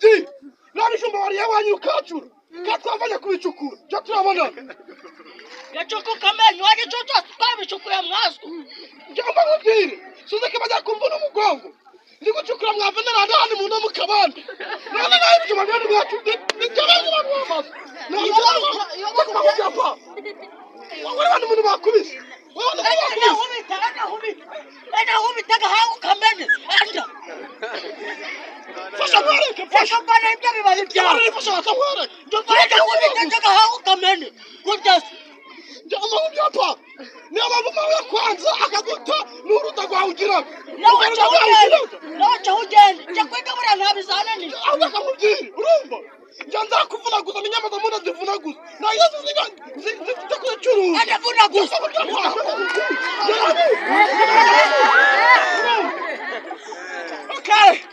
Di, nabishumba wari yawanyu ukacura. Katwavanya kubicukura. Cyo turabona. Gachoko kamenyo waje toto twabicukura mwaswa. Jamba mubwire. Suze kibajya kumvuna umugongo. Ndi gucukura mwavana handi mu no mukabandi. None nayo bijuma byane bwacu. Nijyabanyu bamwamaza. Wari wani muntu bakubise. Ena humitaga hawo kamene. Anda. Fasha mwareke, Fasha bana ibyo bibaye byawe. fasha wakamwareke. Ena humitaga hawo kamene. Kundas. Jamba mbyapa. Niba buma ya kwanza akaguta nuruta gwawugira. Nawacha ugende. Chakwega bura ntabizana ni. Abakamubwira urumva. Njanza kuvuna gusa inyama za muna zivuna gusa. Na yesu zitakucuruza. Adavuna gusa. Okay.